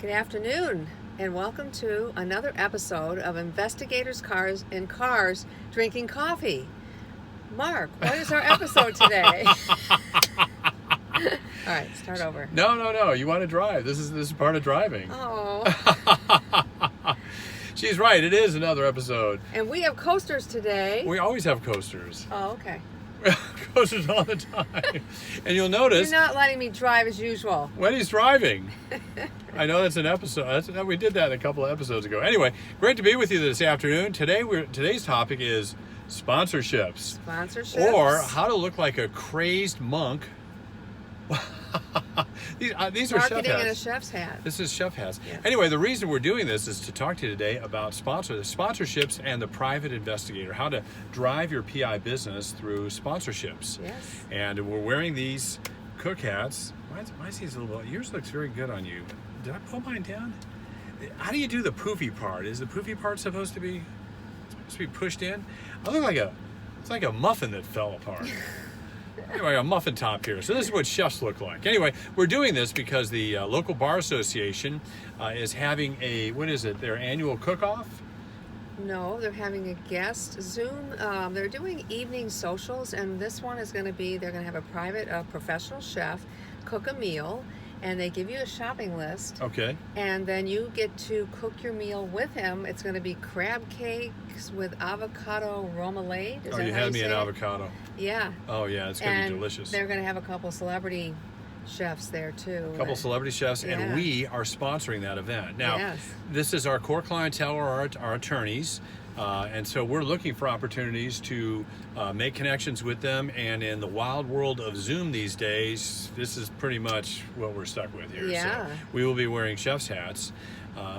Good afternoon, and welcome to another episode of Investigators Cars in Cars Drinking Coffee. Mark, what is our episode today? All right, start over. No. You want to drive. This is part of driving. Oh. She's right. It is another episode. And we have coasters today. We always have coasters. Oh, okay. Coasters all the time. And you'll notice You're not letting me drive as usual. when he's driving. I know that's an episode. We did that a couple of episodes ago. Anyway, great to be with you this afternoon. Today's topic is sponsorships. Sponsorships? Or how to look like a crazed monk. These are chef Marketing hats. in a chef's hat. This is chef hats. Yes. Anyway, the reason we're doing this is to talk to you today about sponsorships and the private investigator, how to drive your PI business through sponsorships. Yes. And we're wearing these cook hats. Mine's a little bit, yours looks very good on you. Did I pull mine down? How do you do the poofy part? Is the poofy part supposed to be pushed in? I look like it's like a muffin that fell apart. Anyway, a muffin top here. So this is what chefs look like. Anyway, we're doing this because the local bar association is having their annual cook-off? No, they're having a guest Zoom. They're doing evening socials, and this one is going to be, they're going to have a private professional chef cook a meal, and they give you a shopping list. Okay. And then you get to cook your meal with him. It's going to be crab cakes with avocado remoulade. Is that You how had me say an it? avocado. Yeah. Oh yeah, it's going to be And delicious. they're going to have a couple celebrity chefs there too. A couple celebrity chefs, Yeah. and we are sponsoring that event. Now, Yes. This is our core clientele, our attorneys, and so we're looking for opportunities to make connections with them. And in the wild world of Zoom these days, this is pretty much what we're stuck with here. Yeah. So we will be wearing chef's hats.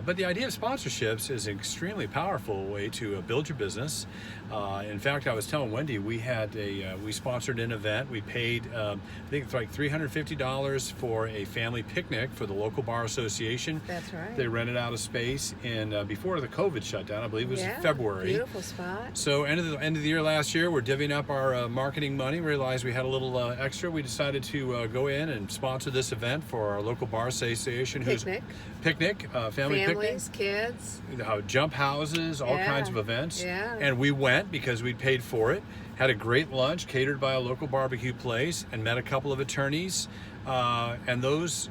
But the idea of sponsorships is an extremely powerful way to build your business. In fact, I was telling Wendy we sponsored an event. We paid I think it's like $350 for a family picnic for the local bar association. That's right. They rented out a space before the COVID shutdown. I believe it was in February. Beautiful spot. So end of the year last year, we're divvying up our marketing money. Realized we had a little extra. We decided to go in and sponsor this event for our local bar association. Picnic, family Families, picnic, kids. jump houses, all kinds of events. Yeah. And we went because we paid for it. Had a great lunch catered by a local barbecue place, and met a couple of attorneys. And those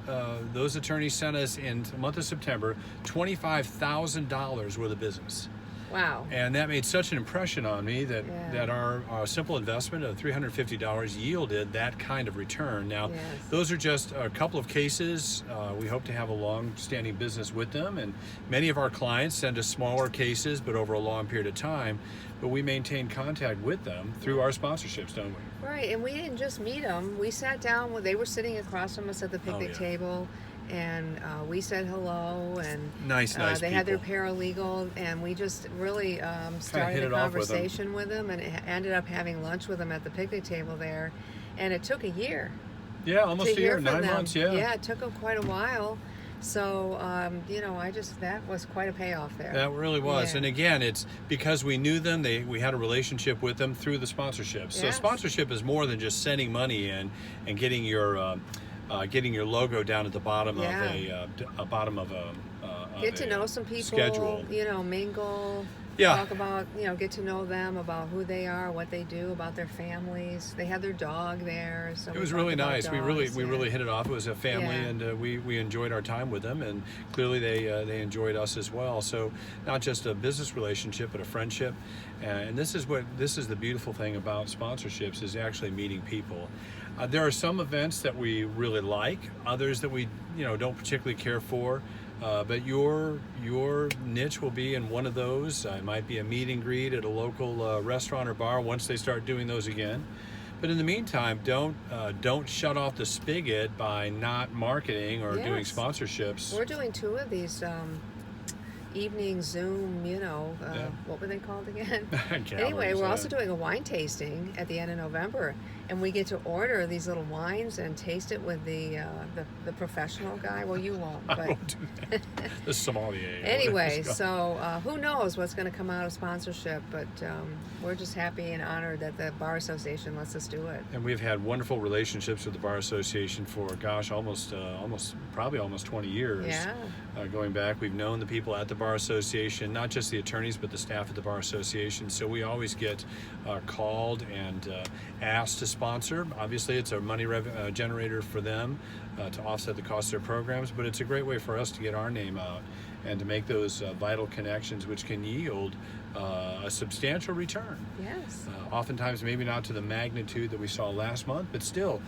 attorneys sent us in the month of September $25,000 worth of business. Wow. And that made such an impression on me that our simple investment of $350 yielded that kind of return. Now, Yes. those are just a couple of cases. We hope to have a long-standing business with them, and many of our clients send us smaller cases, but over a long period of time. But we maintain contact with them through our sponsorships, don't we? Right, and we didn't just meet them. We sat down. They were sitting across from us at the picnic yeah. table, and we said hello. And Nice they had their people. paralegal, and we just really started hit a it off with them. conversation with them, and ended up having lunch with them at the picnic table there. And it took a year. Yeah, almost to a hear year, from 9 them. months, yeah. Yeah, it took them quite a while. So, that was quite a payoff there. That really was. Yeah. And again, it's because we knew them, we had a relationship with them through the sponsorships. So Yes. sponsorship is more than just sending money in and getting your logo down at the bottom of Get to know some people, schedule. mingle, Yeah. talk about, get to know them, about who they are, what they do, about their families. They had their dog there. So It was we really talked about nice. We dogs, really hit it off. It was a family, Yeah. and we enjoyed our time with them, and clearly they enjoyed us as well. So not just a business relationship, but a friendship. And this is the beautiful thing about sponsorships, is actually meeting people. There are some events that we really like, others that we don't particularly care for. But your niche will be in one of those. It might be a meet and greet at a local restaurant or bar once they start doing those again. But in the meantime, don't shut off the spigot by not marketing or doing Yes. sponsorships. We're doing 2 of these evening Zoom, what were they called again? I can't Anyway, remember we're also that. doing a wine tasting at the end of November. and we get to order these little wines and taste it with the professional guy. Well, you won't, I but won't do that. The sommelier. anyway, whatever it's so who knows what's going to come out of sponsorship, but we're just happy and honored that the Bar Association lets us do it. And we've had wonderful relationships with the Bar Association for, gosh, probably almost 20 years. Yeah. Going back, we've known the people at the Bar Association, not just the attorneys, but the staff at the Bar Association. So we always get called and asked to sponsor. Obviously, it's a money generator for them to offset the cost of their programs, but it's a great way for us to get our name out and to make those vital connections, which can yield a substantial return. Yes. Oftentimes, maybe not to the magnitude that we saw last month, but still,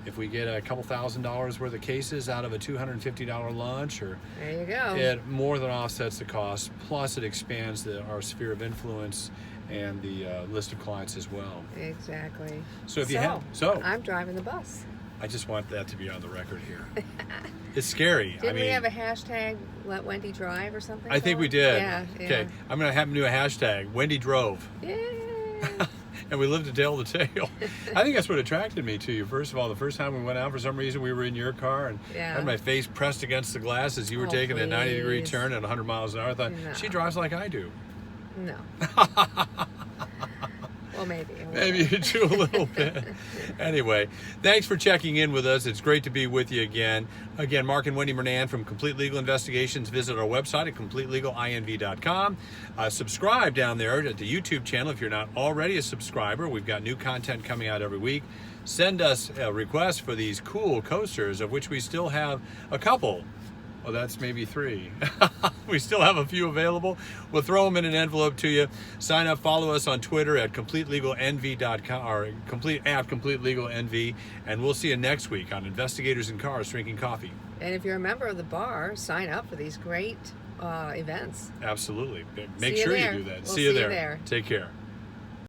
if we get a couple $1,000s worth of cases out of a $250 lunch, or there you go, it more than offsets the cost. Plus, it expands our sphere of influence and the list of clients as well. Exactly. So if I'm driving the bus. I just want that to be on the record here. It's scary. Didn't we have a hashtag, Let Wendy Drive, or something? I think we did. Yeah. Okay, I'm going to have to do a hashtag, Wendy Drove. Yay. And we lived to tell the tale. I think that's what attracted me to you. First of all, the first time we went out, for some reason, we were in your car, and I had my face pressed against the glass as you were taking a 90-degree turn at 100 miles an hour. I thought, she drives like I do. No. Well, maybe. Maybe you do a little bit. Anyway, thanks for checking in with us. It's great to be with you again. Again, Mark and Wendy Mernan from Complete Legal Investigations. Visit our website at completelegalinv.com. Subscribe down there at the YouTube channel if you're not already a subscriber. We've got new content coming out every week. Send us a request for these cool coasters, of which we still have a couple. Well, that's maybe 3. We still have a few available. We'll throw them in an envelope to you. Sign up, follow us on Twitter at completelegalnv.com or at completelegalnv, and we'll see you next week on Investigators in Cars Drinking Coffee. And if you're a member of the bar, sign up for these great events. Absolutely. Make sure you do that. We'll see you there. Take care.